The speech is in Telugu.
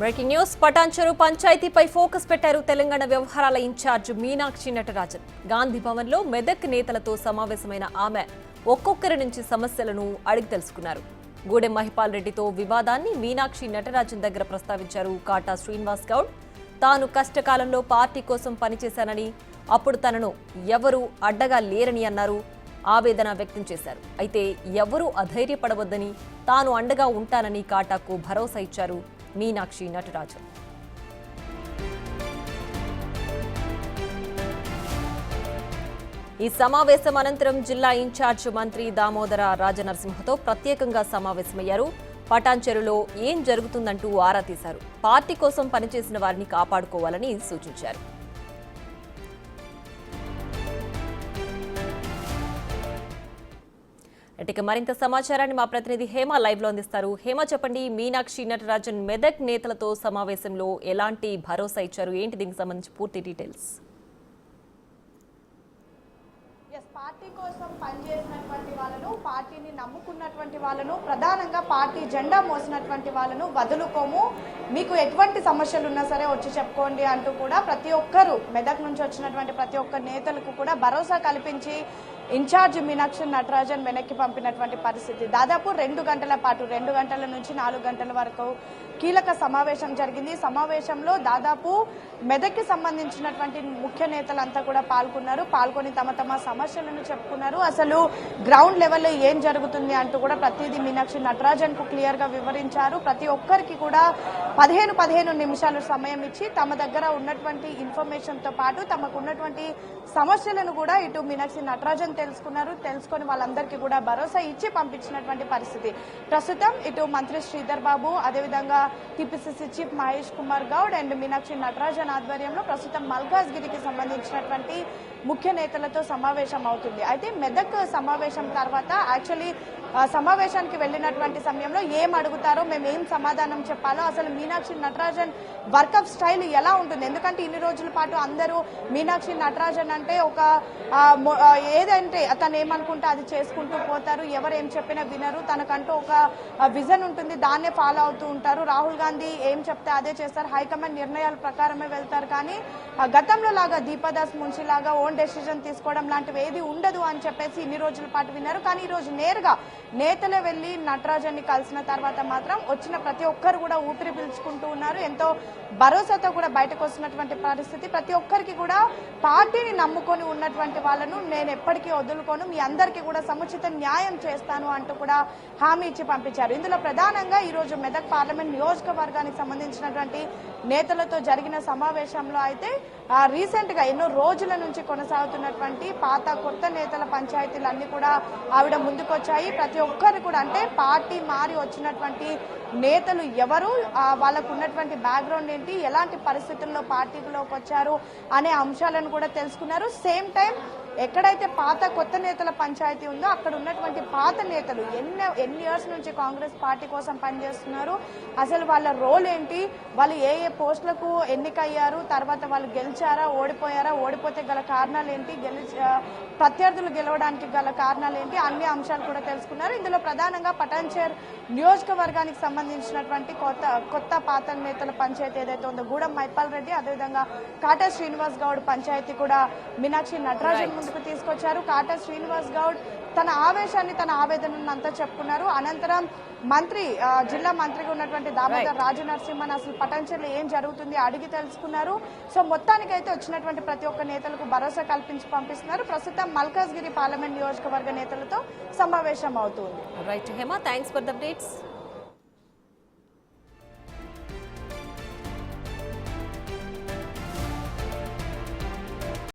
బ్రేకింగ్ న్యూస్ పటాన్చెరు పంచాయతీపై ఫోకస్ పెట్టారు తెలంగాణ వ్యవహారాల ఇన్ఛార్జ్ మీనాక్షి నటరాజన్. గాంధీ భవన్లో మెదక్ నేతలతో సమావేశమైన ఆమె ఒక్కొక్కరి నుంచి సమస్యలను అడిగి తెలుసుకున్నారు. గూడెం మహిపాల్ రెడ్డితో వివాదాన్ని మీనాక్షి నటరాజన్ దగ్గర ప్రస్తావించారు కాటా శ్రీనివాస్ గౌడ్. తాను కష్టకాలంలో పార్టీ కోసం పనిచేశానని, అప్పుడు తనను ఎవరూ అడ్డగా లేరని అన్నారు. ఆవేదన వ్యక్తం చేశారు. అయితే ఎవరూ అధైర్యపడవద్దని, తాను అండగా ఉంటానని కాటాకు భరోసా ఇచ్చారు మీనాక్షి నటరాజన్. ఈ సమావేశం అనంతరం జిల్లా ఇన్ఛార్జ్ మంత్రి దామోదర రాజనరసింహతో ప్రత్యేకంగా సమావేశమయ్యారు. పటాన్చెరులో ఏం జరుగుతుందంటూ ఆరా తీశారు. పార్టీ కోసం పనిచేసిన వారిని కాపాడుకోవాలని సూచించారు. ఇక మరింత సమాచారాన్ని మా ప్రతినిధి హేమ లైవ్ లో అందిస్తారు. హేమ, చెప్పండి, మీనాక్షి నటరాజన్ మెదక్ నేతలతో సమావేశంలో ఎలాంటి భరోసా ఇచ్చారు? ఏంటి దీనికి సంబంధించి పూర్తి డీటెయిల్స్? పార్టీ కోసం పనిచేసినటువంటి వాళ్ళను, పార్టీని నమ్ముకున్నటువంటి వాళ్ళను, ప్రధానంగా పార్టీ జెండా మోసినటువంటి వాళ్ళను వదులుకోము, మీకు ఎటువంటి సమస్యలు ఉన్నా సరే వచ్చి చెప్పుకోండి అంటూ కూడా ప్రతి ఒక్కరు మెదక్ నుంచి వచ్చినటువంటి ప్రతి ఒక్క నేతలకు కూడా భరోసా కల్పించి ఇన్ఛార్జ్ మీనాక్షి నటరాజన్ వెనక్కి పంపినటువంటి పరిస్థితి. దాదాపు 2 గంటల పాటు 2 గంటల నుంచి 4 గంటల వరకు కీలక సమావేశం జరిగింది. సమావేశంలో దాదాపు మెదక్కి సంబంధించినటువంటి ముఖ్య నేతలంతా కూడా పాల్గొని తమ తమ సమస్యలను చెప్పుకున్నారు. అసలు గ్రౌండ్ లెవెల్లో ఏం జరుగుతుంది అంటూ కూడా ప్రతిదీ మీనాక్షి నటరాజన్ కు క్లియర్ గా వివరించారు. ప్రతి ఒక్కరికి కూడా 15 నిమిషాలు సమయం ఇచ్చి తమ దగ్గర ఉన్నటువంటి ఇన్ఫర్మేషన్ తో పాటు తమకు ఉన్నటువంటి సమస్యలను కూడా ఇటు మీనాక్షి నటరాజన్ తెలుసుకొని వాళ్ళందరికీ కూడా భరోసా ఇచ్చి పంపించినటువంటి పరిస్థితి. ప్రస్తుతం ఇటు మంత్రి శ్రీధర్ బాబు, అదేవిధంగా TPCC chief Mahesh Kumar Goud and Meenakshi Natarajan ఆధ్వర్యంలో ప్రస్తుతం మల్కాజ్గిరికి సంబంధించినటువంటి ముఖ్య నేతలతో సమావేశం అవుతుంది. అయితే మెదక్ సమావేశం తర్వాత యాక్చువల్లీ సమావేశానికి వెళ్ళినటువంటి సమయంలో ఏం అడుగుతారో, మేము ఏం సమాధానం చెప్పాలో, అసలు మీనాక్షి నటరాజన్ వర్కప్ స్టైల్ ఎలా ఉంటుంది? ఎందుకంటే ఇన్ని రోజుల పాటు అందరూ మీనాక్షి నటరాజన్ అంటే ఒక ఏదంటే తను ఏమనుకుంటే అది చేసుకుంటూ పోతారు, ఎవరు ఏం చెప్పినా వినరు, తనకంటూ ఒక విజన్ ఉంటుంది, దాన్నే ఫాలో అవుతూ ఉంటారు. రాహుల్ గాంధీ ఏం చెప్తే అదే చేస్తారు, హైకమాండ్ నిర్ణయాల ప్రకారమే వెళ్తారు. కానీ గతంలో లాగా దీపాదాస్ మున్షి లాగా ఓన్ డెసిజన్ తీసుకోవడం లాంటివి ఏది ఉండదు అని చెప్పేసి ఇన్ని రోజుల పాటు విన్నారు. కానీ ఈ రోజు నేరుగా నేతలే వెళ్లి నటరాజన్ ని కలిసిన తర్వాత మాత్రం వచ్చిన ప్రతి ఒక్కరు కూడా ఊపిరి పీల్చుకుంటూ ఉన్నారు. ఎంతో భరోసాతో కూడా బయటకు వస్తున్నటువంటి పరిస్థితి. ప్రతి ఒక్కరికి కూడా పార్టీని నమ్ముకొని ఉన్నటువంటి వాళ్ళను నేను ఎప్పటికీ వదులుకోను, మీ అందరికీ కూడా సముచిత న్యాయం చేస్తాను అంటూ కూడా హామీ ఇచ్చి పంపించారు. ఇందులో ప్రధానంగా ఈ రోజు మెదక్ పార్లమెంట్ నియోజకవర్గానికి సంబంధించినటువంటి నేతలతో జరిగిన సమావేశంలో అయితే రీసెంట్ గా ఎన్నో రోజుల నుంచి కొనసాగుతున్నటువంటి పాత కొత్త నేతల పంచాయతీలన్నీ కూడా ఆవిడ ముందుకొచ్చాయి. ప్రతి ఒక్కరు కూడా అంటే పార్టీ మారి వచ్చినటువంటి నేతలు ఎవరు, వాళ్ళకు ఉన్నటువంటి బ్యాక్గ్రౌండ్ ఏంటి, ఎలాంటి పరిస్థితుల్లో పార్టీలోకి వచ్చారు అనే అంశాలను కూడా తెలుసుకున్నారు. సేమ్ టైం ఎక్కడైతే పాత కొత్త నేతల పంచాయతీ ఉందో అక్కడ ఉన్నటువంటి పాత నేతలు ఎన్ని ఇయర్స్ నుంచి కాంగ్రెస్ పార్టీ కోసం పనిచేస్తున్నారు, అసలు వాళ్ళ రోల్ ఏంటి, వాళ్ళు ఏ పోస్టులకు ఎన్నికయ్యారు, తర్వాత వాళ్ళు గెలిచారా, ఓడిపోయారా, ఓడిపోతే గల కారణాలు ఏంటి, ప్రత్యర్థులు గెలవడానికి గల కారణాలు ఏంటి, అన్ని అంశాలు కూడా తెలుసుకున్నారు. ఇందులో ప్రధానంగా పటాన్చెరు నియోజకవర్గానికి సంబంధించినటువంటి కొత్త పాత నేతల పంచాయతీ ఏదైతే ఉందో గూడెం మహిపాల్ రెడ్డి, అదేవిధంగా కాటా శ్రీనివాస్ గౌడ్ పంచాయతీ కూడా మీనాక్షి నటరాజన్ ముందుకు తీసుకొచ్చారు. కాటా శ్రీనివాస్ గౌడ్ తన ఆవేశాన్ని, తన ఆవేదనను అంతా చెప్పుకున్నారు. అనంతరం జిల్లా మంత్రిగా ఉన్నటువంటి దామోదర రాజనరసింహన్ అసలు పటాన్చెరులో ఏం జరుగుతుంది అడిగి తెలుసుకున్నారు. సో మొత్తానికైతే వచ్చినటువంటి ప్రతి ఒక్క నేతలకు భరోసా కల్పించి పంపిస్తున్నారు. ప్రస్తుతం మల్కాజ్గిరి పార్లమెంట్ నియోజకవర్గ నేతలతో సమావేశం అవుతుంది. Right Hema, thanks for the updates.